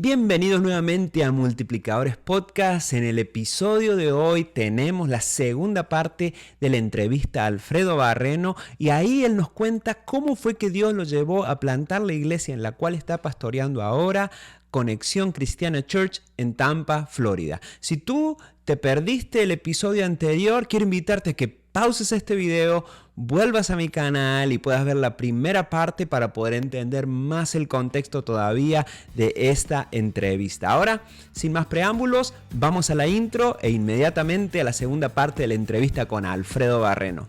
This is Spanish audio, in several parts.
Bienvenidos nuevamente a Multiplicadores Podcast. En el episodio de hoy tenemos la segunda parte de la entrevista a Alfredo Barreno y ahí él nos cuenta cómo fue que Dios lo llevó a plantar la iglesia en la cual está pastoreando ahora, Conexión Cristiana Church en Tampa, Florida. Si tú te perdiste el episodio anterior, quiero invitarte a que pauses este video, vuelvas a mi canal y puedas ver la primera parte para poder entender más el contexto todavía de esta entrevista. Ahora, sin más preámbulos, vamos a la intro e inmediatamente a la segunda parte de la entrevista con Alfredo Barreno.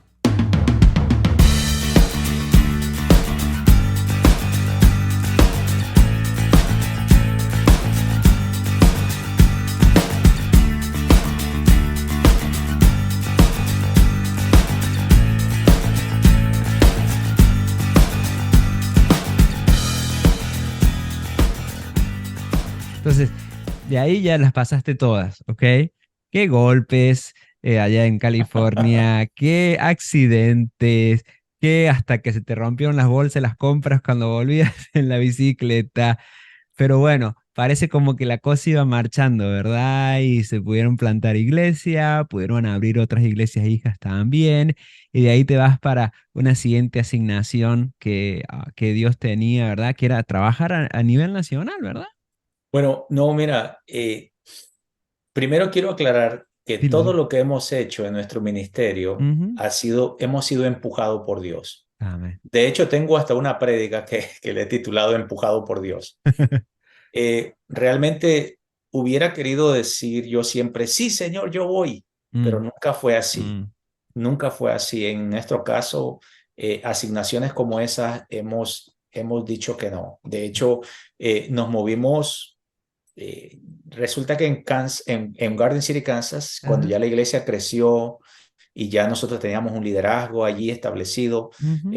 Entonces, de ahí ya las pasaste todas, ¿ok? Qué golpes allá en California, qué accidentes, qué hasta que se te rompieron las bolsas, las compras cuando volvías en la bicicleta. Pero bueno, parece como que la cosa iba marchando, ¿verdad? Y se pudieron plantar iglesia, pudieron abrir otras iglesias hijas también, y de ahí te vas para una siguiente asignación que Dios tenía, ¿verdad? Que era trabajar a nivel nacional, ¿verdad? Bueno, no, mira, primero quiero aclarar que Dilo, todo dilo. lo que hemos hecho en nuestro ministerio Ujú. hemos sido empujados por Dios. Amén. De hecho, tengo hasta una prédica que le he titulado Empujado por Dios. Realmente hubiera querido decir yo siempre, sí, Señor, yo voy, pero Mm, nunca fue así. mm, Nunca fue así. En nuestro caso, asignaciones como esas hemos dicho que no. De hecho, nos movimos. Resulta que en Garden City, Kansas, cuando ajá, ya la iglesia creció y ya nosotros teníamos un liderazgo allí establecido, ujú,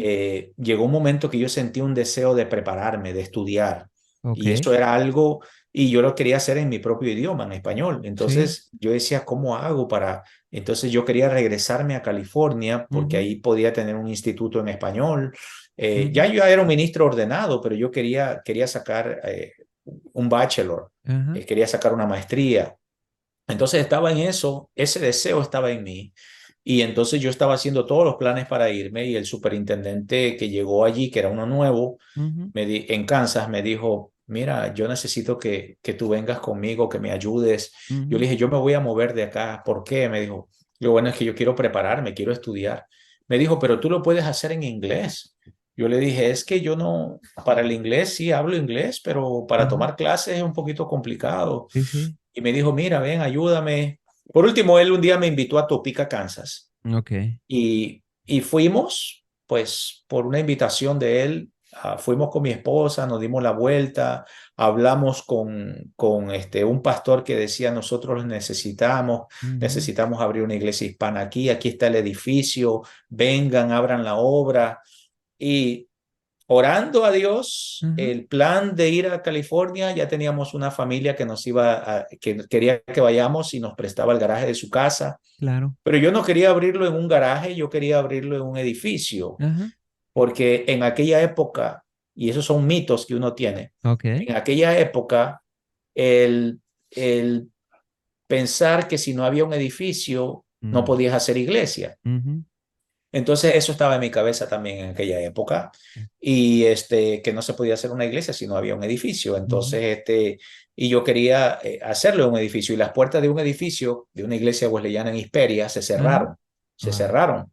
llegó un momento que yo sentí un deseo de prepararme, de estudiar. ok, Y eso era algo, y yo lo quería hacer en mi propio idioma, en español. sí, Entonces yo decía, ¿cómo hago para...? Entonces yo quería regresarme a California porque ujú, ahí podía tener un instituto en español. Ya ujú, yo era un ministro ordenado, pero yo quería sacar un bachelor, ajá, quería sacar una maestría. Entonces estaba en eso, ese deseo estaba en mí. Y entonces yo estaba haciendo todos los planes para irme y el superintendente que llegó allí, que era uno nuevo, ujú, en Kansas, me dijo, mira, yo necesito que tú vengas conmigo, que me ayudes. Yo le ujú, dije, yo me voy a mover de acá. ¿Por qué? Me dijo, lo bueno es que yo quiero prepararme, quiero estudiar. Me dijo, pero tú lo puedes hacer en inglés. Yo le dije, es que yo no, para el inglés sí hablo inglés, pero para ajá, tomar clases es un poquito complicado. sí, sí, Y me dijo, mira, ven, ayúdame. Por último, él un día me invitó a Topeka, Kansas. ok, Y fuimos, pues, por una invitación de él, fuimos con mi esposa, nos dimos la vuelta, hablamos con un pastor que decía, nosotros ujú, necesitamos abrir una iglesia hispana aquí está el edificio, vengan, abran la obra. Y orando a Dios, ajá, el plan de ir a California, ya teníamos una familia que que quería que vayamos y nos prestaba el garaje de su casa, claro, pero yo no quería abrirlo en un garaje, yo quería abrirlo en un edificio, ajá, porque en aquella época, y esos son mitos que uno tiene, ok, en aquella época, el, el pensar que si no había un edificio, no mm, podías hacer iglesia. ujú, Entonces eso estaba en mi cabeza también en aquella época y que no se podía hacer una iglesia si no había un edificio. ujú, Entonces y yo quería hacerlo en un edificio y las puertas de un edificio de una iglesia wesleyana en Hesperia se ajá, cerraron, se wow, cerraron.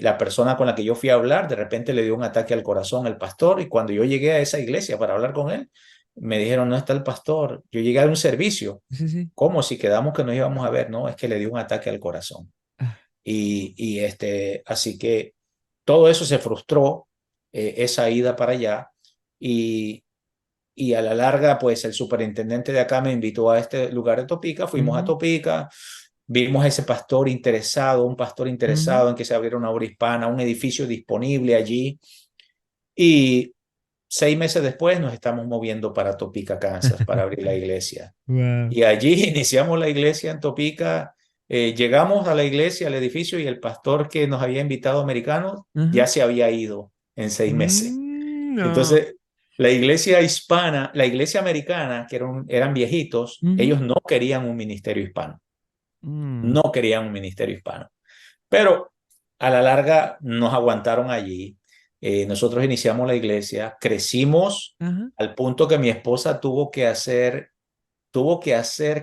La persona con la que yo fui a hablar de repente le dio un ataque al corazón al pastor y cuando yo llegué a esa iglesia para hablar con él, me dijeron, no está el pastor. Yo llegué a un servicio. sí, sí, ¿Cómo? Si quedamos que nos íbamos a ver, no, es que le dio un ataque al corazón. ah, Así que todo eso se frustró, esa ida para allá, y, y a la larga, pues el superintendente de acá me invitó a este lugar de Topica, fuimos a ujú, Topica, vimos a ese pastor interesado, un pastor ujú, interesado en que se abriera una obra hispana, un edificio disponible allí, y 6 meses después nos estamos moviendo para Topica, Kansas, para abrir la iglesia. wow, Y allí iniciamos la iglesia en Topica. Llegamos a la iglesia, al edificio, y el pastor que nos había invitado americano ya ajá, se había ido en 6 meses. no, Entonces, La iglesia hispana, la iglesia americana, que eran viejitos, Ujú. ellos no querían un ministerio hispano, Mm. no querían un ministerio hispano. Pero a la larga nos aguantaron allí. Nosotros iniciamos la iglesia, crecimos Ajá. al punto que mi esposa tuvo que hacer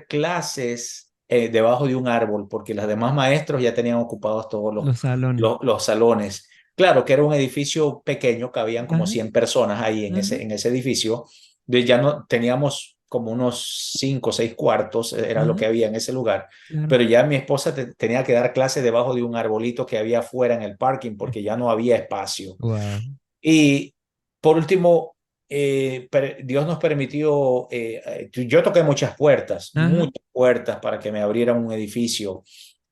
clases debajo de un árbol porque los demás maestros ya tenían ocupados todos Los salones. los salones. Claro que era un edificio pequeño, cabían como Ajá. 100 personas ahí Ajá. en ese edificio. Ya no teníamos como unos 5 o 6 cuartos, era lo Ajá. que había en ese lugar. Claro. Pero ya mi esposa tenía que dar clases debajo de un arbolito que había afuera en el parking porque ya no había espacio. Wow. Y por último, Dios nos permitió, yo toqué Ajá. muchas puertas para que me abrieran un edificio.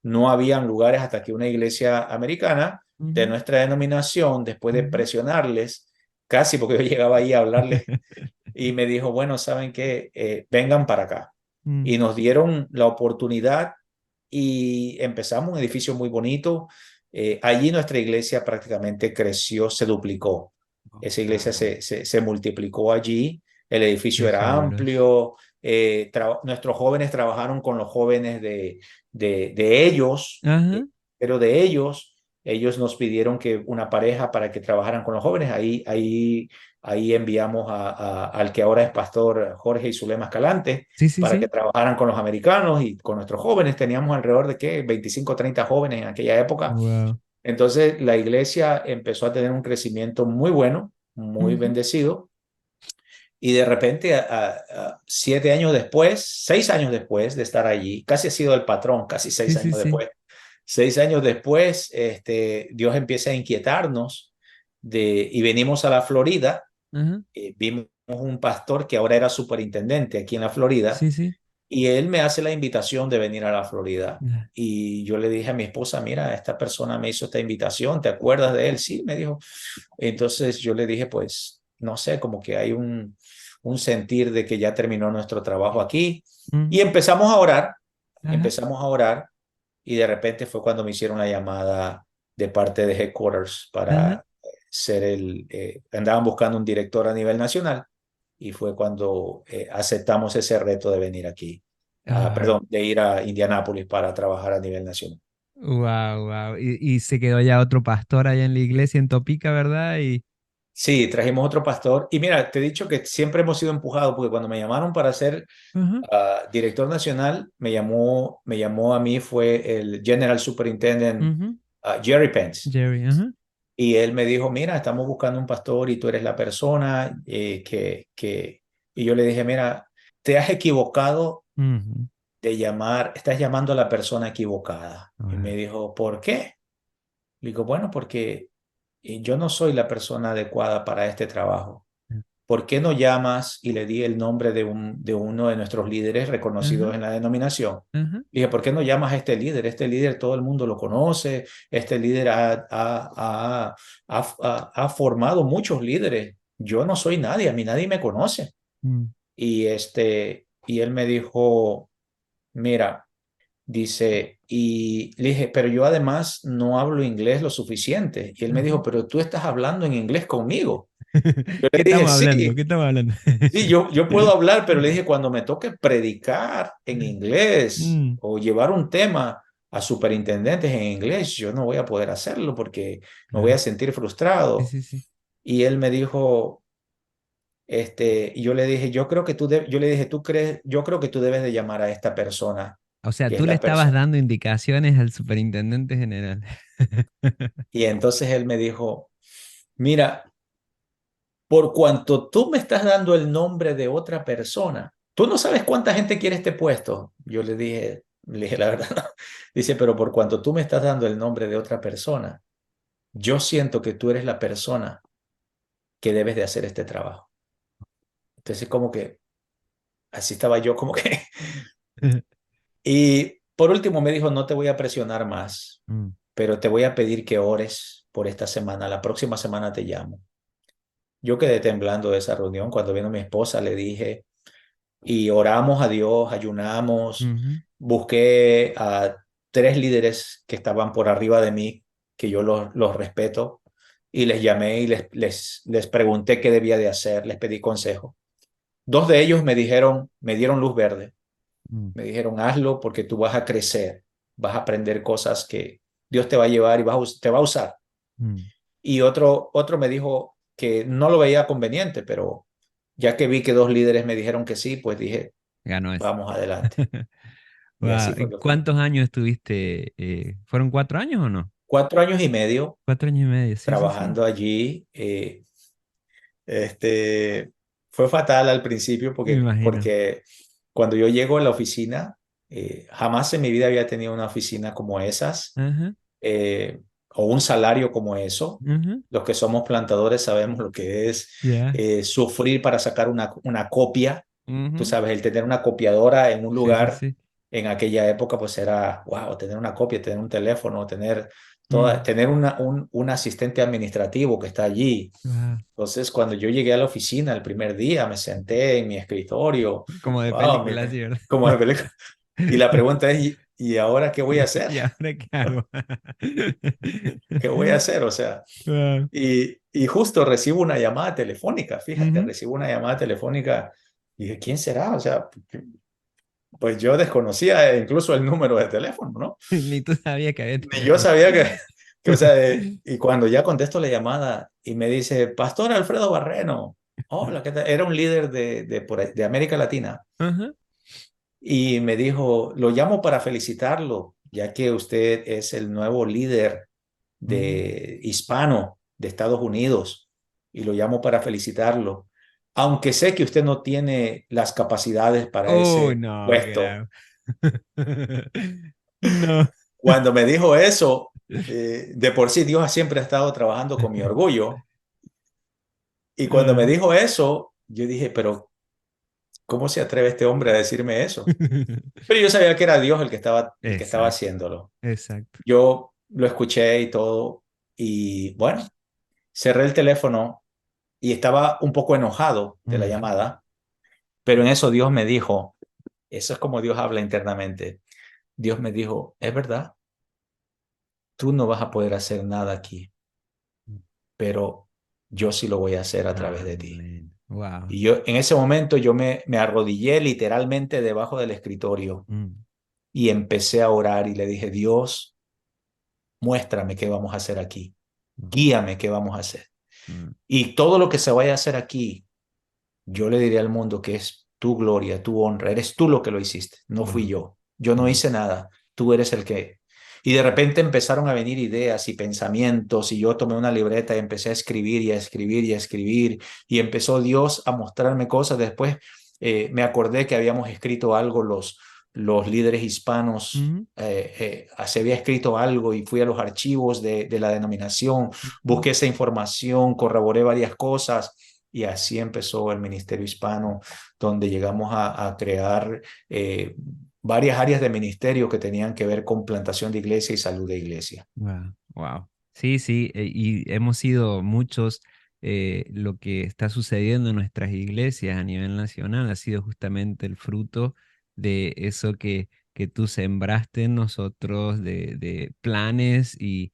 No habían lugares hasta que una iglesia americana de Ujú. nuestra denominación, después de Ujú. presionarles, casi porque yo llegaba ahí a hablarles, y me dijo, bueno, ¿saben qué? Vengan para acá. Mm. Y nos dieron la oportunidad y empezamos un edificio muy bonito. Allí nuestra iglesia prácticamente creció, se duplicó. Esa iglesia Wow. se multiplicó allí. El edificio Qué era fabuloso. amplio. Nuestros jóvenes trabajaron con los jóvenes de ellos, Ajá. pero de ellos nos pidieron que una pareja para que trabajaran con los jóvenes. Ahí enviamos al que ahora es pastor Jorge y Zulema Escalante Sí, sí, para que sí. trabajaran con los americanos y con nuestros jóvenes. Teníamos alrededor de, ¿qué?, 25 o 30 jóvenes en aquella época. Wow. Entonces la iglesia empezó a tener un crecimiento muy bueno, muy Ujú. bendecido. Y de repente, 7 años después, 6 años después de estar allí, casi ha sido el patrón, casi Sí, seis sí, años sí. después, 6 años después, Dios empieza a inquietarnos y venimos a la Florida. Ajá. Vimos un pastor que ahora era superintendente aquí en la Florida Sí, sí. y él me hace la invitación de venir a la Florida. Ya. Y yo le dije a mi esposa, mira, esta persona me hizo esta invitación, ¿te acuerdas de él? Sí, me dijo. Entonces yo le dije, pues, no sé, como que hay un sentir de que ya terminó nuestro trabajo aquí. Y Ujú. Ajá. empezamos a orar, y de repente fue cuando me hicieron la llamada de parte de Headquarters Ajá. para andaban buscando un director a nivel nacional, y fue cuando aceptamos ese reto de venir aquí, Ah, perdón, de ir a Indianápolis para trabajar a nivel nacional. wow, wow. Y se quedó ya otro pastor allá en la iglesia en Topica, ¿verdad? Y Sí, trajimos otro pastor. Y mira, te he dicho que siempre hemos sido empujados, porque cuando me llamaron para ser ajá. director nacional, me llamó a mí, fue el General Superintendent Ujú. Jerry Pence. Jerry, ajá. Y él me dijo, mira, estamos buscando un pastor y tú eres la persona que... Y yo le dije, mira, te has equivocado Ujú. estás llamando a la persona equivocada. Y Wow. me dijo, ¿por qué? Le digo, bueno, porque yo no soy la persona adecuada para este trabajo. ¿Por qué no llamas? Y le di el nombre de uno de nuestros líderes Ajá. reconocidos en la denominación. Ajá. Le dije, ¿por qué no llamas a este líder? Este líder todo el mundo lo conoce. Este líder ha formado muchos líderes. Yo no soy nadie, a mí nadie me conoce. Mm. Y él me dijo, mira, dice, y le dije, pero yo además no hablo inglés lo suficiente. Y él me Ajá. dijo, pero tú estás hablando en inglés conmigo. Yo ¿Qué le dije, estamos hablando? sí. ¿Qué estamos hablando? Sí, yo puedo hablar, pero le dije, cuando me toque predicar en inglés Mm. o llevar un tema a superintendentes en inglés, yo no voy a poder hacerlo porque me voy a Claro. sentir Sí, frustrado. sí, sí. Y él me dijo, y yo le dije, yo le dije, ¿tú crees? Yo creo que tú debes de llamar a esta persona, O sea, que es tú le la estabas persona. dando indicaciones al superintendente general. Y entonces él me dijo, mira, por cuanto tú me estás dando el nombre de otra persona, tú no sabes cuánta gente quiere este puesto. Yo le dije la verdad. No. Dice, pero por cuanto tú me estás dando el nombre de otra persona, yo siento que tú eres la persona que debes de hacer este trabajo. Entonces, como que así estaba yo, como que. Y por último me dijo, no te voy a presionar más, Mm. pero te voy a pedir que ores por esta semana. La próxima semana te llamo. Yo quedé temblando de esa reunión. Cuando vino mi esposa, le dije, y oramos a Dios, ayunamos, Ujú. busqué a 3 líderes que estaban por arriba de mí, que yo los respeto, y les llamé y les pregunté qué debía de hacer, les pedí consejo. Dos de ellos me dieron luz verde, Mm, me dijeron, hazlo porque tú vas a crecer, vas a aprender cosas que Dios te va a llevar y te va a usar. mm. Y otro me dijo que no lo veía conveniente, pero ya que vi que dos líderes me dijeron que sí, pues dije, Ganó ese. vamos adelante. Y Wow. así fue ¿Y que fue. cuántos años estuviste? ¿Fueron 4 años o no? 4 años y medio 4 años y medio, sí, sí, sí. trabajando allí. Este, fue fatal al principio Me imagino. porque cuando yo llego a la oficina, jamás en mi vida había tenido una oficina como esas, Ajá, eh, o un salario como eso. ajá, Los que somos plantadores sabemos lo que es ya. sufrir para sacar una copia. Tú Ujú. sabes, el tener una copiadora en un Sí, sí, lugar sí. en aquella época, pues era, wow, tener una copia, tener un teléfono, Mm, tener un asistente administrativo que está allí. wow. Entonces, cuando yo llegué a la oficina el primer día, me senté en mi escritorio, Como de wow, película, sí, ¿verdad? como de película. Y la pregunta es, ¿y ahora qué voy a hacer? ¿Y ahora qué hago? ¿Qué voy a hacer? O sea, Wow. y justo recibo una llamada telefónica, fíjate, Ujú. recibo una llamada telefónica y dije, ¿quién será? O sea, pues yo desconocía incluso el número de teléfono, ¿no? Ni tú sabías que había Ni yo teléfono. sabía o sea, y cuando ya contesto la llamada y me dice, Pastor Alfredo Barreno, hola, ¿qué tal? Era un líder de América Latina Ajá. y me dijo, lo llamo para felicitarlo, ya que usted es el nuevo líder Mm. de hispano de Estados Unidos y lo llamo para felicitarlo, aunque sé que usted no tiene las capacidades para Oh, ese no, puesto. grave. No. Cuando me dijo eso, de por sí Dios siempre ha estado trabajando con mi orgullo. Y cuando me Ah. dijo eso, yo dije, pero ¿cómo se atreve este hombre a decirme eso? Pero yo sabía que era Dios el que estaba Exacto, haciéndolo. exacto. Yo lo escuché y todo. Y bueno, cerré el teléfono y estaba un poco enojado de la Mm. llamada. Pero en eso Dios me dijo, eso es como Dios habla internamente. Dios me dijo, es verdad, tú no vas a poder hacer nada aquí, pero yo sí lo voy a hacer a través de ti. Amén. Wow. Y yo en ese momento yo me arrodillé literalmente debajo del escritorio Mm, y empecé a orar y le dije, Dios, muéstrame qué vamos a hacer aquí, mm, guíame qué vamos a hacer. mm. Y todo lo que se vaya a hacer aquí, yo le diré al mundo que es tu gloria, tu honra, eres tú lo que lo hiciste, no fui Wow. yo no Wow. hice nada, tú eres el que... Y de repente empezaron a venir ideas y pensamientos y yo tomé una libreta y empecé a escribir y a escribir y a escribir y empezó Dios a mostrarme cosas. Después me acordé que habíamos escrito algo los líderes hispanos. Ujú, Se había escrito algo y fui a los archivos de la denominación, ujú. busqué esa información, corroboré varias cosas y así empezó el Ministerio Hispano, donde llegamos a crear varias áreas de ministerio que tenían que ver con plantación de iglesia y salud de iglesia. Wow. Wow. Sí, sí, y hemos sido muchos. Lo que está sucediendo en nuestras iglesias a nivel nacional ha sido justamente el fruto de eso que tú sembraste en nosotros, de planes y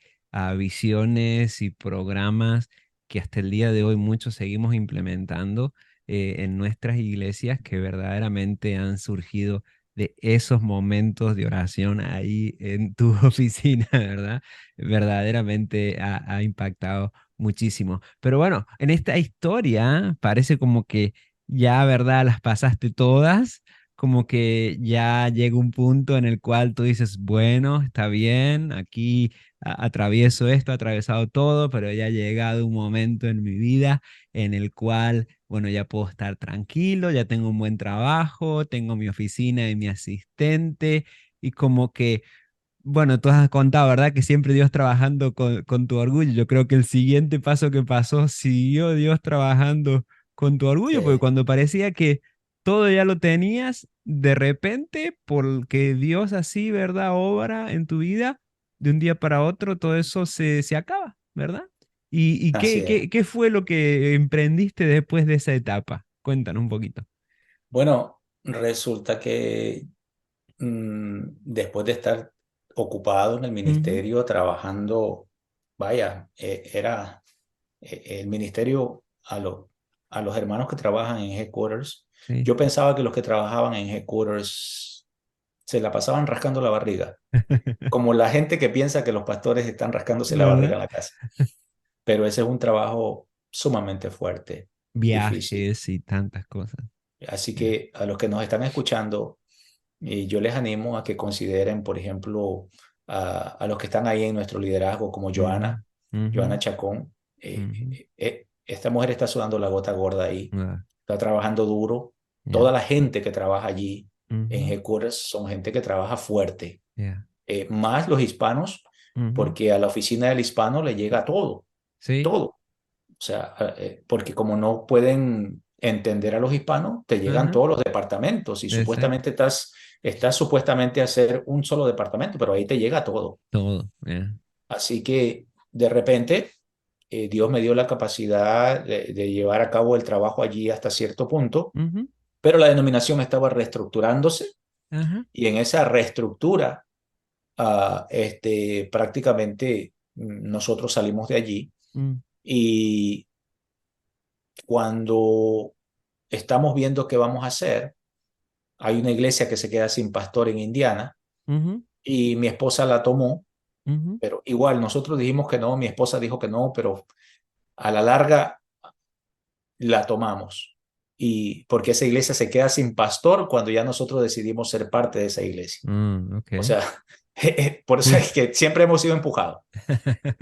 visiones y programas que hasta el día de hoy muchos seguimos implementando en nuestras iglesias que verdaderamente han surgido de esos momentos de oración ahí en tu oficina, ¿verdad? Verdaderamente ha impactado muchísimo. Pero bueno, en esta historia parece como que ya, ¿verdad? Las pasaste todas, como que ya llega un punto en el cual tú dices, bueno, está bien, aquí atravieso esto, he atravesado todo, pero ya ha llegado un momento en mi vida en el cual, bueno, ya puedo estar tranquilo, ya tengo un buen trabajo, tengo mi oficina y mi asistente, y como que bueno, tú has contado, ¿verdad? Que siempre Dios trabajando con tu orgullo. Yo creo que el siguiente paso que pasó, siguió Dios trabajando con tu orgullo, porque Sí, cuando parecía que todo ya lo tenías, de repente, porque Dios así, ¿verdad? Obra en tu vida, de un día para otro, todo eso se acaba, ¿verdad? ¿Y así es. qué fue lo que emprendiste después de esa etapa? Cuéntanos un poquito. Bueno, resulta que después de estar ocupado en el Ujú, ministerio, trabajando, vaya, era... el ministerio a los hermanos que trabajan en headquarters. Sí. Yo pensaba que los que trabajaban en headquarters se la pasaban rascando la barriga, como la gente que piensa que los pastores están rascándose la barriga ¿Verdad? en la casa. Pero ese es un trabajo sumamente fuerte, difícil. Viajes y tantas cosas. Así Ya. que a los que nos están escuchando, yo les animo a que consideren, por ejemplo, a los que están ahí en nuestro liderazgo, como Ujú, ujú, Joana Chacón. ujú. Esta mujer está sudando la gota gorda ahí, Ah, está trabajando duro. ya. Toda la gente que trabaja allí en Ujú, headquarters son gente que trabaja fuerte, ya. más los hispanos, Ujú. porque a la oficina del hispano le llega todo, Sí. todo. O sea, porque como no pueden entender a los hispanos, te llegan Ajá. todos los departamentos y Exacto. supuestamente estás supuestamente a hacer un solo departamento, pero ahí te llega todo. Todo. Ya. Así que de repente Dios me dio la capacidad de llevar a cabo el trabajo allí hasta cierto punto, Ujú, pero la denominación estaba reestructurándose ajá. y en esa reestructura prácticamente nosotros salimos de allí Mm, y cuando estamos viendo qué vamos a hacer. Hay una iglesia que se queda sin pastor en Indiana ujú, y mi esposa la tomó, ujú. pero igual nosotros dijimos que no, mi esposa dijo que no, pero a la larga la tomamos. Y porque esa iglesia se queda sin pastor cuando ya nosotros decidimos ser parte de esa iglesia. Ok. O sea, por eso Sí. es que siempre hemos sido empujados.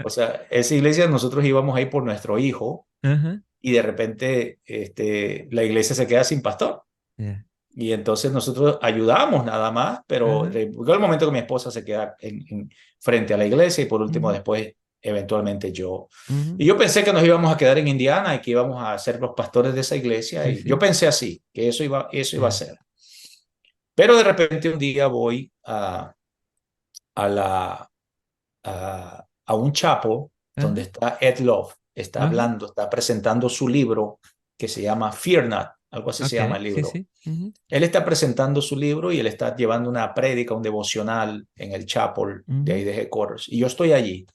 O sea, esa iglesia nosotros íbamos ahí por nuestro hijo Ajá. y de repente la iglesia se queda sin pastor. Ya. Y entonces nosotros ayudamos nada más, pero Ajá. llegó el momento que mi esposa se queda frente a la iglesia y por último Ujú, después eventualmente yo. ujú. Y yo pensé que nos íbamos a quedar en Indiana y que íbamos a ser los pastores de esa iglesia Sí, y yo sí. pensé así, que eso iba a Ya. ser. Pero de repente un día voy a, a un chapel donde Ajá. está Ed Love, está Ajá. hablando, está presentando su libro que se llama Fear Not, algo así se Ok. llama el Sí, libro. sí. Ujú, Él está presentando su libro y él está llevando una prédica, un devocional en el chapel de ahí ujú. de Headquarters. Y yo estoy allí.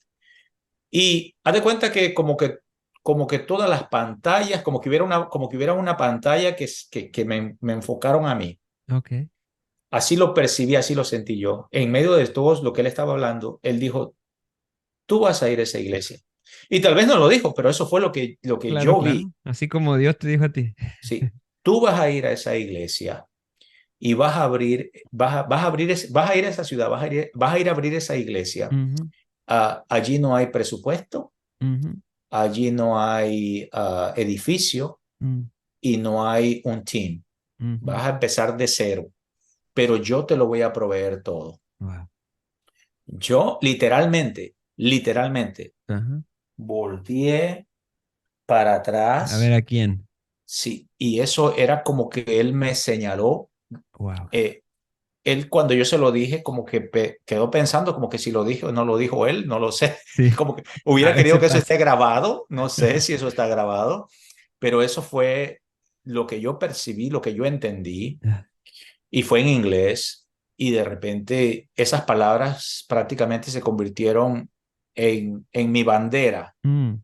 Y haz de cuenta que como que todas las pantallas, como que hubiera una pantalla que me enfocaron a mí. Ok. Así lo percibí, así lo sentí yo. En medio de todo lo que él estaba hablando, él dijo, tú vas a ir a esa iglesia. Y tal vez no lo dijo, pero eso fue lo que Claro, yo vi. claro. Así como Dios te dijo a ti. Sí, tú vas a ir a esa iglesia y vas a ir a esa ciudad, vas a ir a abrir esa iglesia. Ujú, Allí no hay presupuesto, ujú, allí no hay edificio mm, y no hay un team. ujú. Vas a empezar de cero, pero yo te lo voy a proveer todo. Wow. Yo literalmente, Ajá. volteé para A ver atrás, a quién. sí, y eso era como que él me señaló. Wow. eh, Él cuando yo se lo dije, como que quedó pensando como que si lo dijo o no lo dijo él, no lo sé, Sí. como que A hubiera querido veces que eso pasa. esté grabado, no sé si eso está grabado, pero eso fue lo que yo percibí, lo que yo entendí, Ah, y fue en inglés, y de repente esas palabras prácticamente se convirtieron en mi bandera mm,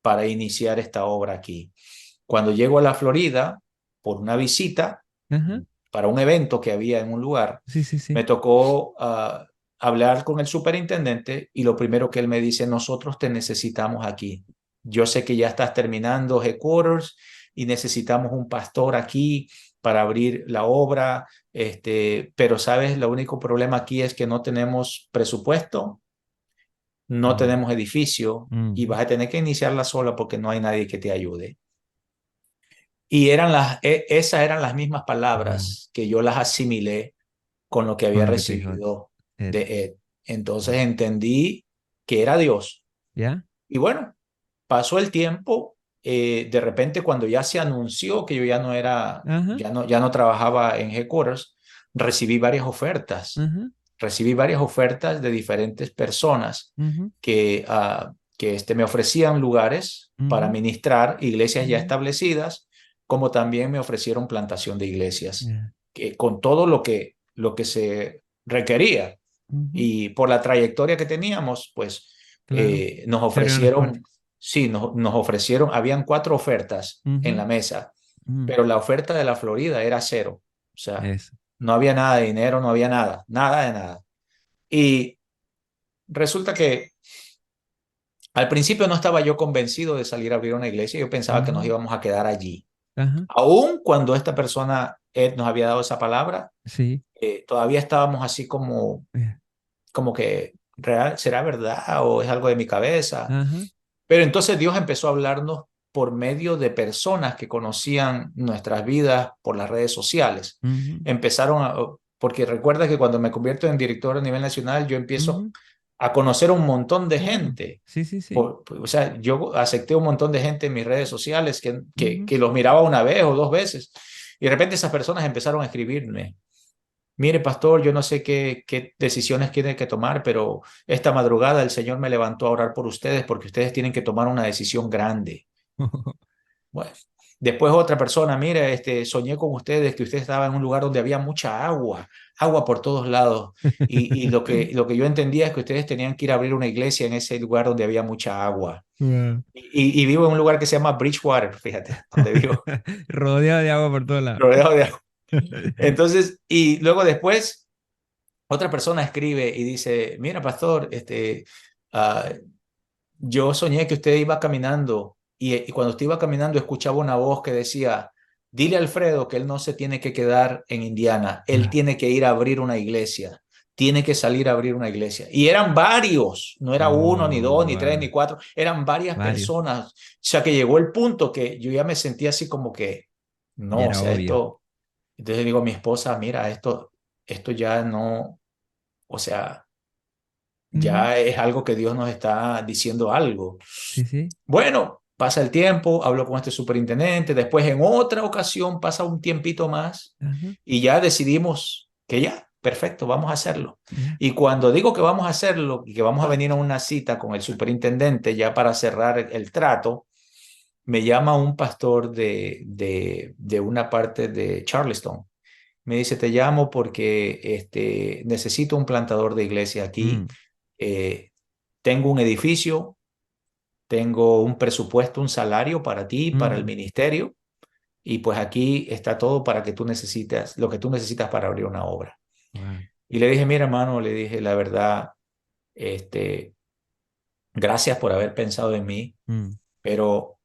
para iniciar esta obra aquí. Cuando llego a la Florida por una visita, ajá. para un evento que había en un lugar, Sí, sí, me sí. tocó hablar con el superintendente y lo primero que él me dice, nosotros te necesitamos aquí. Yo sé que ya estás terminando headquarters y necesitamos un pastor aquí para abrir la obra, pero sabes, el único problema aquí es que no tenemos presupuesto, no Mm, tenemos edificio y mm, vas a tener que iniciarla sola porque no hay nadie que te ayude. Y esas eran las mismas wow. palabras que yo las asimilé con lo que Con había lo que te dijo recibido Ed. de Ed. Entonces Wow. entendí que era Dios. ¿Ya? Y bueno, pasó el tiempo. De repente, cuando ya se anunció que yo ya no era, Ajá. ya no trabajaba en Headquarters, recibí varias ofertas. Ajá. Recibí varias ofertas de diferentes personas Ujú, que me ofrecían lugares para ujú, ministrar iglesias ya ujú. establecidas, como también me ofrecieron plantación de iglesias, Ya. con todo lo que se requería. Ujú. Y por la trayectoria que teníamos, pues Claro. nos Se abrieron las ofrecieron, puertas. Sí, nos ofrecieron, habían 4 ofertas en Ujú, la mesa, mm, pero la oferta de la Florida era cero. O sea, eso. no había nada de dinero, no había nada, nada de nada. Y resulta que al principio no estaba yo convencido de salir a abrir una iglesia, yo pensaba que nos Ujú, íbamos a quedar allí. ajá, Aún cuando esta persona nos había dado esa palabra, sí. todavía estábamos así eh, como que, real, ¿será verdad o es algo de mi cabeza? Ajá. Pero entonces Dios empezó a hablarnos por medio de personas que conocían nuestras vidas por las redes sociales. Ujú, Empezaron a, porque recuerda que cuando me convierto en director a nivel nacional, yo empiezo ujú, a conocer un montón de claro. gente. Sí, sí, sí. O sea, yo acepté un montón de gente en mis redes sociales Ujú. que los miraba una vez o 2 veces. Y de repente esas personas empezaron a escribirme. Mire, pastor, yo no sé qué decisiones tiene que tomar, pero esta madrugada el Señor me levantó a orar por ustedes porque ustedes tienen que tomar una decisión grande. Bueno, después otra persona, mire, soñé con ustedes que usted estaba en un lugar donde había mucha agua, agua por todos lados. Y lo que yo entendía es que ustedes tenían que ir a abrir una iglesia en ese lugar donde había mucha agua. Wow. Y vivo en un lugar que se llama Bridgewater, fíjate, donde vivo, Rodeado de agua por todos lados. rodeado de agua. Entonces, y luego después otra persona escribe y dice, mira, pastor, ah, yo soñé que usted iba caminando y cuando usted iba caminando escuchaba una voz que decía, dile a Alfredo que él no se tiene que quedar en Indiana, él Ah, tiene que ir a abrir una iglesia, tiene que salir a abrir una iglesia. Y eran varios, no era uno, ni dos, oh, ni tres, wow. ni cuatro, eran varias Varios. personas. O sea que llegó el punto que yo ya me sentía así como que, Y no, o era sea, obvio. esto, entonces digo a mi esposa, mira, esto ya no, o sea, Ujú, ya es algo que Dios nos está diciendo algo. sí, sí. Bueno, pasa el tiempo, hablo con este superintendente, después en otra ocasión pasa un tiempito más Ajá, y ya decidimos que ya, perfecto, vamos a hacerlo. ya. Y cuando digo que vamos a hacerlo y que vamos a venir a una cita con el superintendente ya para cerrar el trato, me llama un pastor de una parte de Charleston. Me dice, te llamo porque necesito un plantador de iglesia aquí. Mm, Eh, tengo un edificio, tengo un presupuesto, un salario para ti, para el mm, ministerio, y pues aquí está todo para que tú necesitas, lo que tú necesitas para abrir una obra. wow. Y le dije, mira hermano, le dije, la verdad, este, gracias por haber pensado en mí, Mm, pero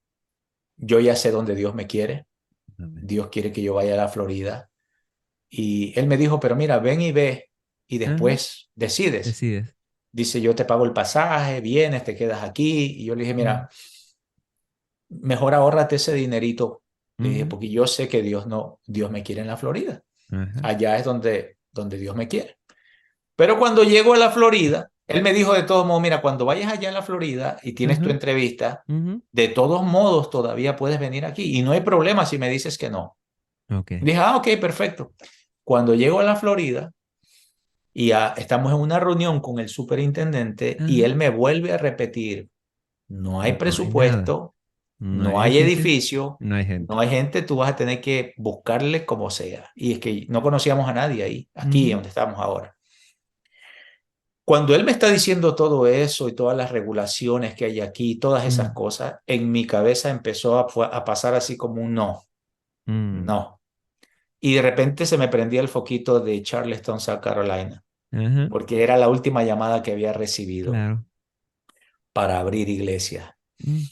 yo ya sé dónde Dios me quiere. amén. Dios quiere que yo vaya a la Florida. Y él me dijo, pero mira, ven y ve y Ajá, después decides. decides. Dice, yo te pago el pasaje, vienes, te quedas aquí. Y yo le dije, Mm, mira, mejor ahórrate ese dinerito. Le dije, ujú, porque yo sé que Dios no, Dios me quiere en la Florida. ajá, Allá es donde Dios me quiere. Pero cuando llego a la Florida, él me dijo de todos modos, mira, cuando vayas allá a la Florida y tienes tu ajá, entrevista, ujú, de todos modos todavía puedes venir aquí y no hay problema si me dices que no. ok. Dije, ah, ok, perfecto. Cuando llego a la Florida y estamos en una reunión con el superintendente y Ajá, él me vuelve a repetir, no hay no hay nada. presupuesto, No hay no hay edificio, edificio, no hay no gente. hay gente, tú vas a tener que buscarle como sea. Y es que no conocíamos a nadie ahí, aquí Ujú, donde estamos ahora. Cuando él me está diciendo todo eso y todas las regulaciones que hay aquí, todas esas mm, cosas, en mi cabeza empezó a pasar así como un no, mm, no. Y de repente se me prendía el foquito de Charleston, South Carolina, ajá, porque era la última llamada que había recibido claro. para abrir iglesia. Mm,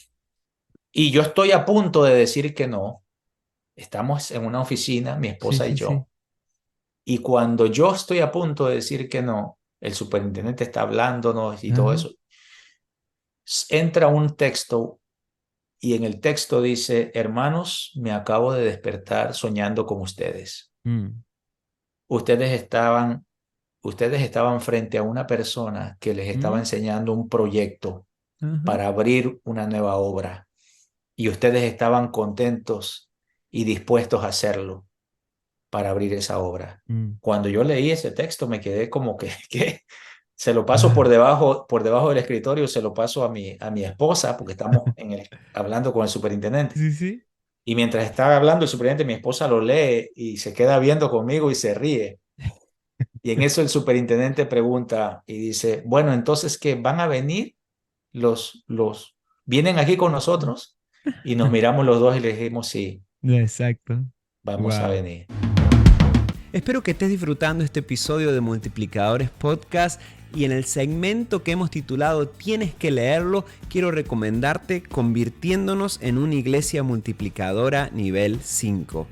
Y yo estoy a punto de decir que no. Estamos en una oficina, mi sí, esposa y sí, sí. yo, y cuando yo estoy a punto de decir que no, el superintendente está hablándonos y todo Ajá, eso, entra un texto y en el texto dice, hermanos, me acabo de despertar soñando con ustedes. mm, Ustedes estaban, ustedes estaban frente a una persona que les estaba mm, enseñando un proyecto ajá, para abrir una nueva obra y ustedes estaban contentos y dispuestos a hacerlo para abrir esa obra. mm, Cuando yo leí ese texto me quedé como que se lo paso wow. por debajo del escritorio, se lo paso a mi esposa porque estamos hablando con el superintendente. Sí, sí. Y mientras estaba hablando el superintendente, mi esposa lo lee y se queda viendo conmigo y se ríe. Y en eso el superintendente pregunta y dice, bueno, entonces, ¿qué van a venir los ¿Vienen aquí con nosotros? Y nos miramos los dos y le dijimos, sí, Exacto. vamos a Wow. venir. Espero que estés disfrutando este episodio de Multiplicadores Podcast y en el segmento que hemos titulado Tienes que leerlo, quiero recomendarte Convirtiéndonos en una iglesia multiplicadora nivel 5.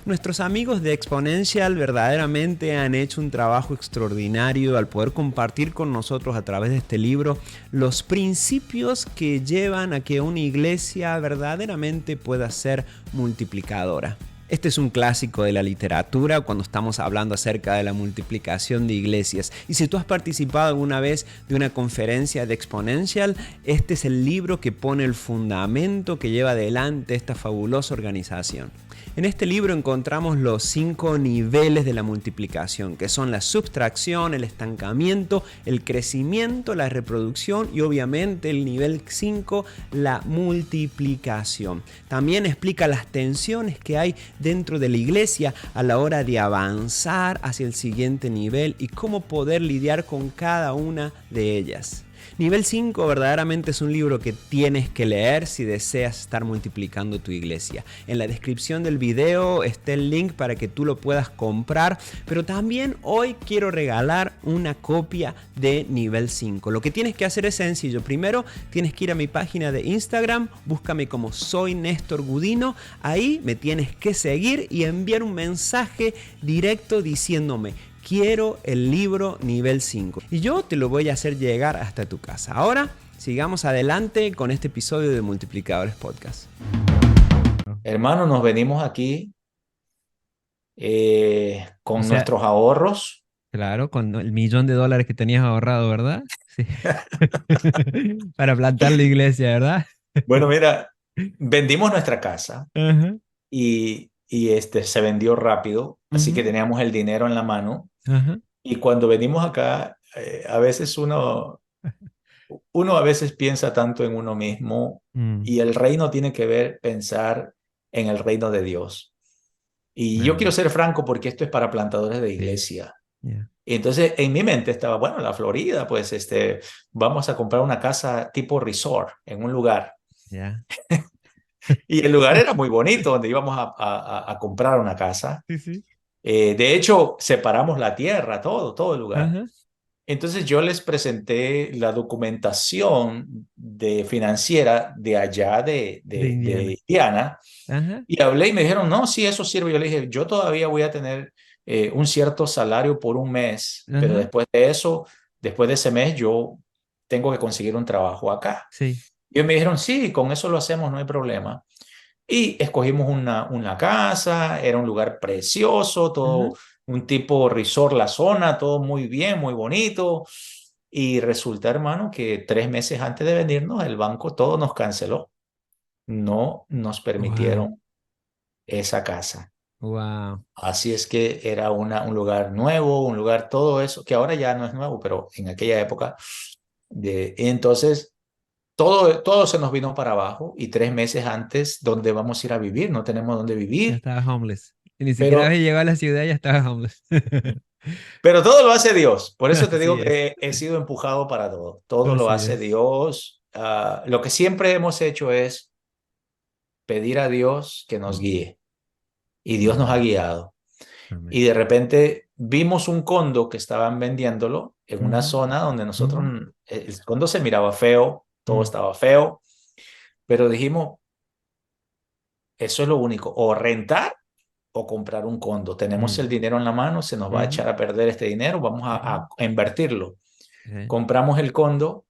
Nuestros amigos de Exponential verdaderamente han hecho un trabajo extraordinario al poder compartir con nosotros a través de este libro los principios que llevan a que una iglesia verdaderamente pueda ser multiplicadora. Este es un clásico de la literatura cuando estamos hablando acerca de la multiplicación de iglesias. Y si tú has participado alguna vez de una conferencia de Exponential, este es el libro que pone el fundamento que lleva adelante esta fabulosa organización. En este libro encontramos los 5 niveles de la multiplicación, que son la subtracción, el estancamiento, el crecimiento, la reproducción y obviamente el nivel 5, la multiplicación. También explica las tensiones que hay dentro de la iglesia a la hora de avanzar hacia el siguiente nivel y cómo poder lidiar con cada una de ellas. Nivel 5 verdaderamente es un libro que tienes que leer si deseas estar multiplicando tu iglesia. En la descripción del video está el link para que tú lo puedas comprar, pero también hoy quiero regalar una copia de nivel 5. Lo que tienes que hacer es sencillo. Primero tienes que ir a mi página de Instagram, búscame como Soy Néstor Gudino, ahí me tienes que seguir y enviar un mensaje directo diciéndome: quiero el libro nivel 5 y yo te lo voy a hacer llegar hasta tu casa. Ahora sigamos adelante con este episodio de Multiplicadores Podcast. Hermano, nos venimos aquí O con sea, nuestros ahorros. claro, con el $1.000.000 que tenías ahorrado, ¿verdad? Sí. Para plantar la iglesia, ¿verdad? Bueno, mira, vendimos nuestra casa Ajá, y se vendió rápido, así que ujú, teníamos el dinero en la mano. ajá, Y cuando venimos acá, a veces uno a veces piensa tanto en uno mismo mm, y el reino tiene que ver pensar en el reino de Dios. Y yo quiero amén. ser franco porque esto es para plantadores de Sí, iglesia. ya, Y entonces en mi mente estaba, bueno, la Florida, pues vamos a comprar una casa tipo resort en un lugar. ya. Y el lugar era muy bonito donde íbamos a comprar una casa. Sí, sí. De hecho, separamos la tierra, todo el lugar. Ajá, Entonces yo les presenté la documentación financiera de allá de de Indiana. Indiana Ajá, y hablé y me dijeron, no, sí, eso sirve. Yo le dije, yo todavía voy a tener un cierto salario por un mes, pero ajá, después de eso, después de ese mes, yo tengo que conseguir un trabajo acá. sí. Y ellos me dijeron, sí, con eso lo hacemos, no hay problema. Y escogimos una casa, era un lugar precioso, Ajá. todo un tipo resort, la zona, todo muy bien, muy bonito. Y resulta, hermano, que 3 meses antes de venirnos, el banco todo nos canceló. No nos Wow, permitieron esa casa. wow. Así es que era un lugar nuevo, un lugar todo eso, que ahora ya no es nuevo, pero en aquella época, entonces todo se nos vino para abajo y 3 meses antes, ¿dónde vamos a ir a vivir? No tenemos dónde Ya vivir, estaba homeless. Y ni siquiera pero, había llegado a la ciudad, ya estaba homeless. pero todo lo hace Dios. Por eso te Así digo es. que he sido empujado para todo. Todo lo Así hace es. Dios. Lo que siempre hemos hecho es pedir a Dios que nos Mm, guíe y Dios nos ha amén. guiado. Amén. Y de repente vimos un condo que estaban vendiéndolo en una Ujú, zona donde nosotros, ujú, el condo se miraba feo, todo mm, estaba feo, pero dijimos, eso es lo único, o rentar o comprar un condo. Tenemos el mm, dinero en la mano, se nos va a ujú, echar a perder este dinero, vamos ujú, a invertirlo. sí. Compramos el condo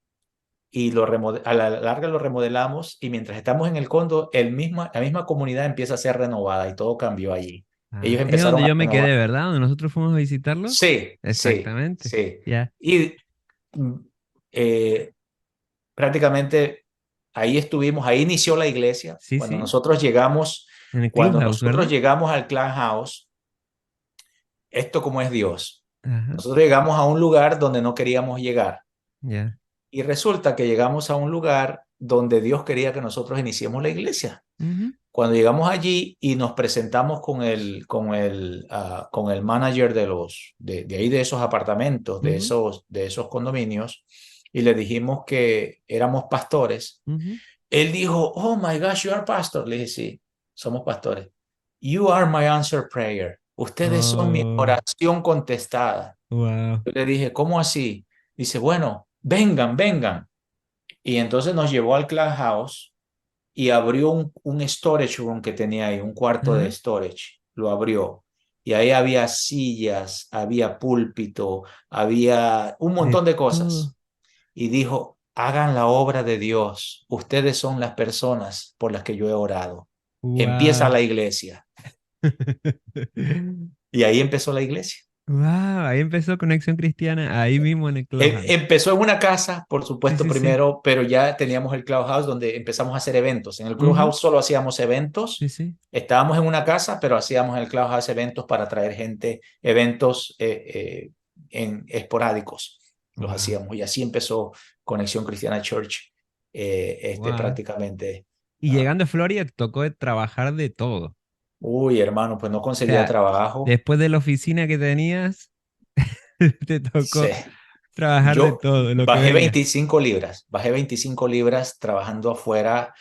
y a la larga lo remodelamos y mientras estamos en el condo, la misma comunidad empieza a ser renovada y todo cambió allí. Ah, Ellos es donde empezaron a yo me renovar. quedé, ¿verdad? Donde nosotros fuimos a visitarlo. Sí, sí, Exactamente. sí. Ya. Y mm, eh, prácticamente ahí estuvimos, ahí inició la iglesia. Sí, sí. En el Cuando Clubhouse, nosotros ¿verdad? llegamos al Clan House, esto como es Dios. Ajá. Nosotros llegamos a un lugar donde no queríamos llegar Ya. y resulta que llegamos a un lugar donde Dios quería que nosotros iniciemos la iglesia. Ujú, Cuando llegamos allí y nos presentamos con el manager de ahí de esos apartamentos, ujú, de esos condominios, y le dijimos que éramos pastores, ujú. Él dijo, oh my gosh, you are pastor. Le dije, sí, somos pastores. You are my answer prayer. Ustedes son mi Oh, oración contestada. wow. Yo le dije, ¿cómo así? Dice, bueno, vengan, vengan. Y entonces nos llevó al Clubhouse y abrió un storage room que tenía ahí, un cuarto de Ajá. storage. Lo abrió. Y ahí había sillas, había púlpito, había un De montón de todo. cosas. Y dijo, hagan la obra de Dios. Ustedes son las personas por las que yo he orado. Empieza Wow. la iglesia. Y ahí empezó la iglesia. Wow, ahí empezó Conexión Cristiana, ahí mismo en el Clubhouse. Empezó en una casa, por Sí, supuesto, sí, sí. primero, pero ya teníamos el Clubhouse donde empezamos a hacer eventos. En el Ujú. Clubhouse solo hacíamos Sí, eventos. sí. Estábamos en una casa, pero hacíamos en el Clubhouse eventos para traer gente, eventos esporádicos. Los Wow. hacíamos y así empezó Conexión Cristiana Church Wow. prácticamente. Y ah, llegando a Florida te tocó trabajar de todo. Uy, hermano, pues no O conseguía sea, trabajo. después de la oficina que tenías, te Sí. tocó trabajar de Yo todo, lo que bajé venga. 25 libras, bajé 25 libras trabajando afuera.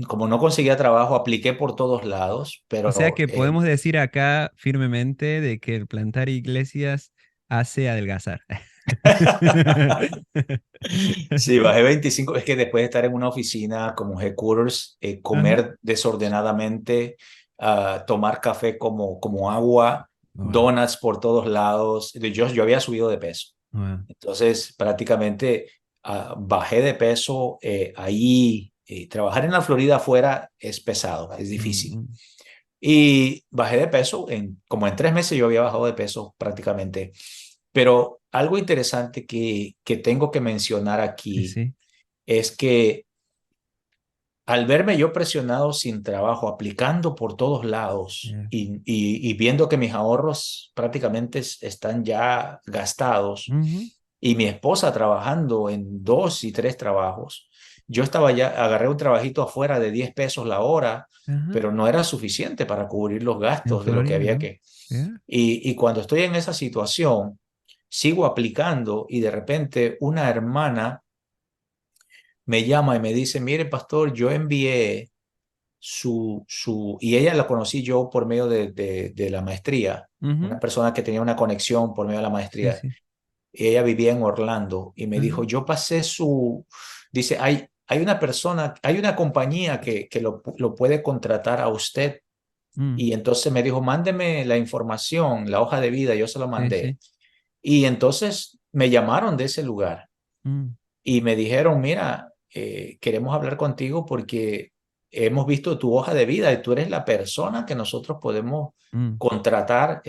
Como no conseguía trabajo, apliqué por todos lados, O sea pero que podemos decir acá firmemente de que el plantar iglesias hace adelgazar. sí, bajé 25. Es que después de estar en una oficina como headquarters, Ajá. comer desordenadamente, tomar café como agua, Wow. donuts por todos lados, yo había subido de peso. Wow. Entonces, prácticamente bajé de peso ahí. Trabajar en la Florida afuera es pesado, es difícil. Mm, Y bajé de peso, como en 3 meses yo había bajado de peso prácticamente. Pero algo interesante que tengo que mencionar sí, aquí sí. es que al verme yo presionado sin trabajo, aplicando por todos lados Yeah. y viendo que mis ahorros prácticamente están ya gastados, Ujú. y mi esposa trabajando en 2 y 3 trabajos. Yo estaba ya, agarré un trabajito afuera de 10 pesos la hora, Ajá. pero no era suficiente para cubrir los En gastos de lo que Florida, había ¿no? que. Yeah. Y cuando estoy en esa situación, sigo aplicando y de repente una hermana me llama y me dice, mire, pastor, yo envié y ella la conocí yo por medio de la maestría, una Ujú. persona que tenía una conexión por medio de la Sí, maestría. sí. Y ella vivía en Orlando y me dijo, Ajá. yo pasé dice, hay una persona, hay una compañía que lo puede contratar a usted. Mm. Y entonces me dijo, mándeme la información, la hoja de vida, yo se lo Sí, mandé. sí. Y entonces me llamaron de ese lugar Mm. y me dijeron, mira, queremos hablar contigo porque hemos visto tu hoja de vida y tú eres la persona que nosotros podemos Mm. contratar.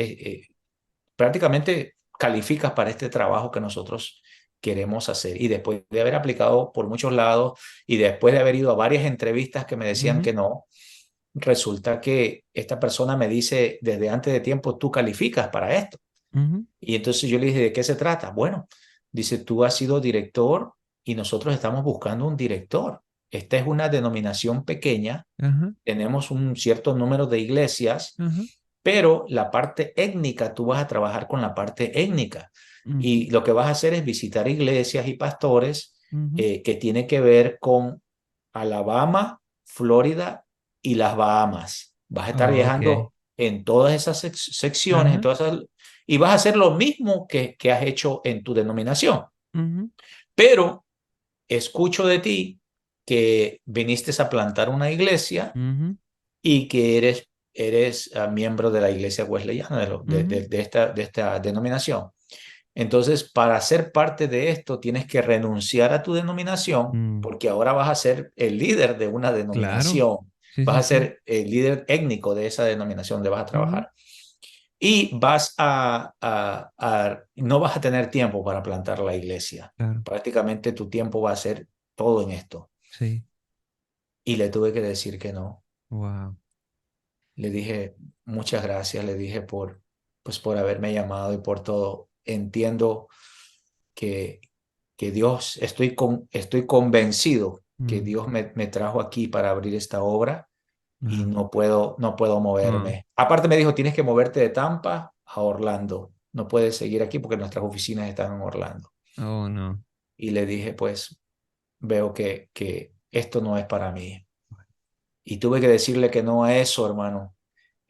Prácticamente calificas para este trabajo que nosotros queremos hacer. Y después de haber aplicado por muchos lados y después de haber ido a varias entrevistas que me decían Ujú. que no, resulta que esta persona me dice desde antes de tiempo, tú calificas para esto. Ujú. Y entonces yo le dije, ¿de qué se trata? Bueno, dice, tú has sido director y nosotros estamos buscando un director. Esta es una denominación pequeña, Ajá. tenemos un cierto número de iglesias, Ajá. pero la parte étnica, tú vas a trabajar con la parte étnica. Mm. Y lo que vas a hacer es visitar iglesias y pastores Ujú. que tiene que ver con Alabama, Florida y las Bahamas. Vas a estar Oh, ok. viajando en todas esas secciones, Ajá. y vas a hacer lo mismo que has hecho en tu denominación. Ujú. Pero escucho de ti que viniste a plantar una iglesia Ujú. y que eres miembro de la iglesia wesleyana, Ujú. de esta denominación. Entonces, para ser parte de esto, tienes que renunciar a tu denominación, Mm. porque ahora vas a ser el líder de una Claro. denominación, Sí, vas sí, a sí. ser el líder étnico de esa denominación donde vas a Ujú. trabajar. Y no vas a tener tiempo para plantar la iglesia. Claro. Prácticamente tu tiempo va a ser todo en esto. Sí. Y le tuve que decir que no. Wow. Le dije, muchas gracias, le dije por haberme llamado y por todo. Entiendo que, que Dios, estoy convencido que Mm. Dios me trajo aquí para abrir esta obra y Wow. no puedo Oh, moverme. Aparte me dijo, tienes que moverte de Tampa a Orlando. No puedes seguir aquí porque nuestras oficinas están en Orlando. oh, no. Y le dije, pues veo que esto no es para mí. Y tuve que decirle que no a eso, hermano.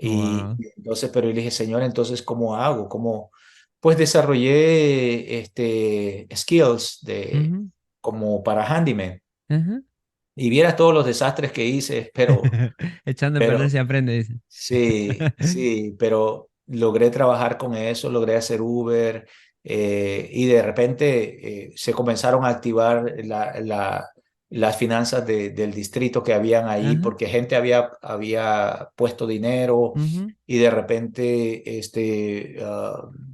Wow. Y entonces, pero yo le dije, Señor, entonces, ¿cómo hago? ¿Cómo? Pues desarrollé skills Ujú, como para handyman. ujú. Y vieras todos los desastres que hice, pero, Echando a perder pero se aprende, dice. sí, sí, pero logré trabajar con eso, logré hacer Uber, y de repente se comenzaron a activar las finanzas del distrito que habían ahí Ajá, porque gente había puesto dinero ujú, y de repente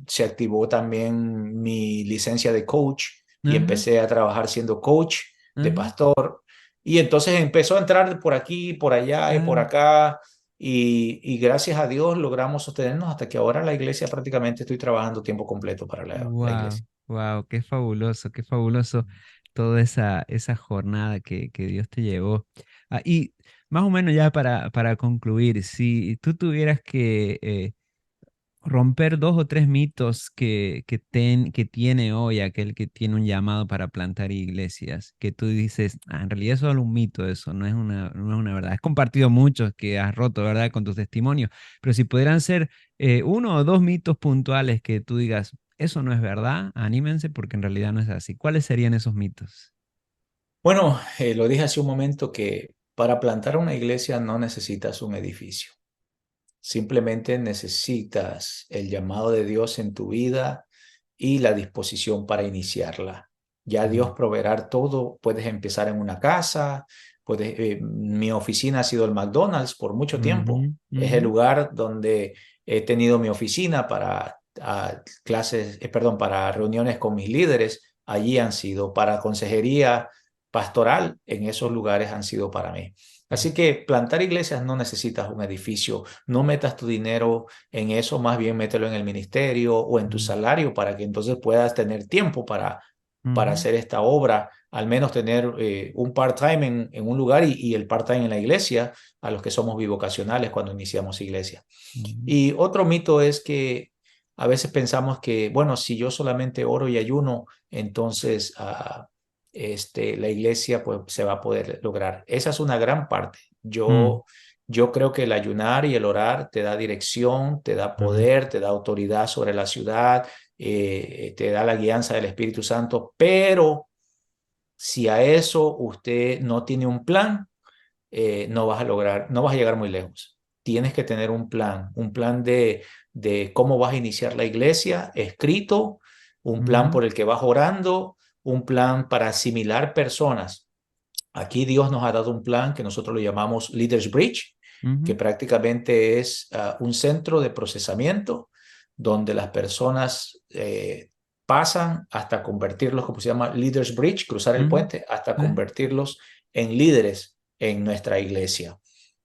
se activó también mi licencia de coach y ajá, empecé a trabajar siendo coach de ajá, pastor. Y entonces empezó a entrar por aquí, por allá y por ajá. acá. Y gracias a Dios logramos sostenernos hasta que ahora la iglesia prácticamente estoy trabajando tiempo completo para la Wow, iglesia. wow, qué fabuloso toda esa jornada que Dios te llevó. Y más o menos ya para concluir, si tú tuvieras que romper dos o tres mitos que tiene hoy aquel que tiene un llamado para plantar iglesias, que tú dices, en realidad es solo un mito eso, no es una verdad. Has compartido muchos que has roto, ¿verdad?, con tus testimonios, pero si pudieran ser uno o dos mitos puntuales que tú digas, eso no es verdad, anímense porque en realidad no es así. ¿Cuáles serían esos mitos? Bueno, lo dije hace un momento que para plantar una iglesia no necesitas un edificio. Simplemente necesitas el llamado de Dios en tu vida y la disposición para iniciarla. Ya Dios Mm, proveerá todo. Puedes empezar en una casa. Mi oficina ha sido el McDonald's por mucho tiempo. ujú, Es el ujú, lugar donde he tenido mi oficina para clases, perdón, para reuniones con mis líderes. Allí han sido para consejería pastoral. En esos lugares han sido para mí. Así que plantar iglesias no necesitas un edificio. No metas tu dinero en eso, más bien mételo en el ministerio o en tu mm, salario para que entonces puedas tener tiempo para ujú, hacer esta obra, al menos tener un part-time en un lugar y el part-time en la iglesia, a los que somos bivocacionales cuando iniciamos iglesia. ujú, Y otro mito es que a veces pensamos que, bueno, si yo solamente oro y ayuno, entonces la iglesia pues, se va a poder lograr. Esa es una gran parte. mm, Yo creo que el ayunar y el orar te da dirección, te da amén. poder, te da autoridad sobre la ciudad, te da la guianza del Espíritu Santo, pero si a eso usted no tiene un plan, no vas a lograr, no vas a llegar muy lejos. Tienes que tener un plan de cómo vas a iniciar la iglesia, escrito, un plan Ujú, por el que vas orando, un plan para asimilar personas. Aquí Dios nos ha dado un plan que nosotros lo llamamos Leaders Bridge, que ujú, prácticamente es un centro de procesamiento donde las personas pasan hasta convertirlos, como se llama Leaders Bridge, cruzar el ujú, puente, hasta eh, convertirlos en líderes en nuestra iglesia.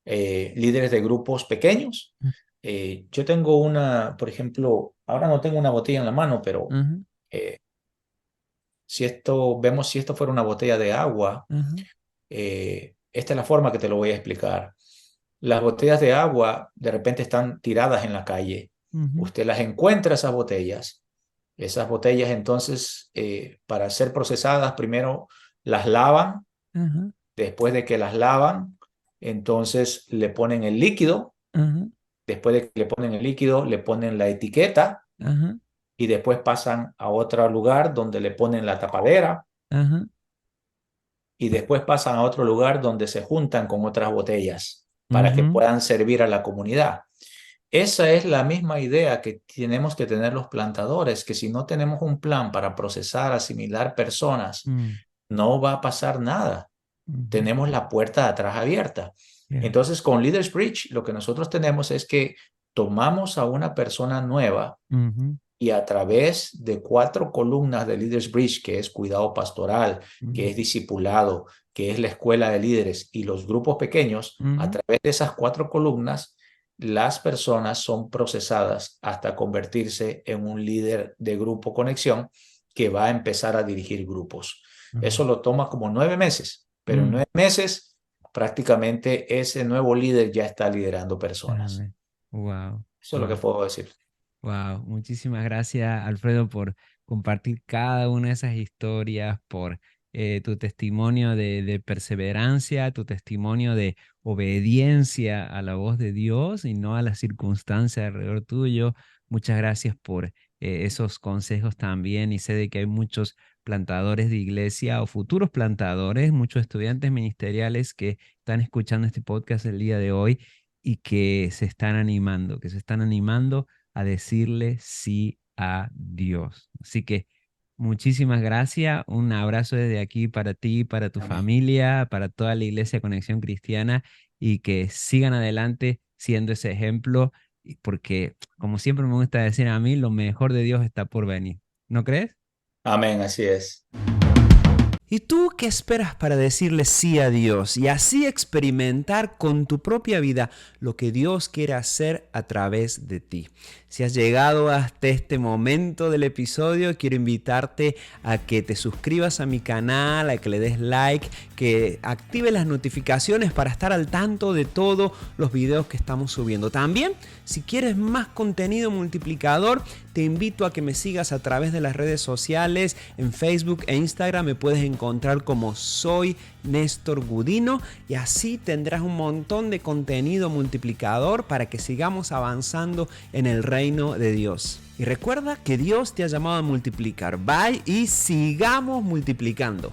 Líderes de grupos pequeños. Yo tengo por ejemplo, ahora no tengo una botella en la mano, pero ujú, eh, si esto fuera una botella de agua, ujú, esta es la forma que te lo voy a explicar. Las botellas de agua de repente están tiradas en la calle. ujú, Usted las encuentra, esas botellas. Esas botellas entonces, para ser procesadas, primero las lavan. ujú, Después de que las lavan, entonces le ponen el líquido. ujú, Después de que le ponen el líquido, le ponen la etiqueta ujú, y después pasan a otro lugar donde le ponen la tapadera ujú, y después pasan a otro lugar donde se juntan con otras botellas para que ujú, puedan servir a la comunidad. Esa es la misma idea que tenemos que tener los plantadores, que si no tenemos un plan para procesar, asimilar personas, mm, no va a pasar nada. ujú, Tenemos la puerta de atrás abierta. cierto. Entonces, con Leaders Bridge, lo que nosotros tenemos es que tomamos a una persona nueva Ujú, y a través de 4 columnas de Leaders Bridge, que es cuidado pastoral, que mm, es discipulado, que es la escuela de líderes y los grupos pequeños, a ujú, través de esas 4 columnas, las personas son procesadas hasta convertirse en un líder de grupo conexión que va a empezar a dirigir grupos. ujú, Eso lo toma como 9 meses, pero en mm, 9 meses prácticamente ese nuevo líder ya está liderando personas. amén. Wow, Eso es lo que wow, puedo decir. wow. Muchísimas gracias, Alfredo, por compartir cada una de esas historias, por tu testimonio de perseverancia, tu testimonio de obediencia a la voz de Dios y no a las circunstancias alrededor tuyo. Muchas gracias por esos consejos también, y sé de que hay muchos plantadores de iglesia o futuros plantadores, muchos estudiantes ministeriales que están escuchando este podcast el día de hoy y que se están animando a decirle sí a Dios. Así que muchísimas gracias, un abrazo desde aquí para ti, para tu Amén. familia, para toda la Iglesia Conexión Cristiana, y que sigan adelante siendo ese ejemplo, porque como siempre me gusta decir a mí, lo mejor de Dios está por venir. ¿No crees? Amén, así es. ¿Y tú qué esperas para decirle sí a Dios y así experimentar con tu propia vida lo que Dios quiere hacer a través de ti? Si has llegado hasta este momento del episodio, quiero invitarte a que te suscribas a mi canal, a que le des like, que active las notificaciones para estar al tanto de todos los videos que estamos subiendo. También, si quieres más contenido multiplicador, te invito a que me sigas a través de las redes sociales. En Facebook e Instagram me puedes encontrar como Soy Néstor Gudino, y así tendrás un montón de contenido multiplicador para que sigamos avanzando en el reino de Dios. Y recuerda que Dios te ha llamado a multiplicar. Bye y sigamos multiplicando.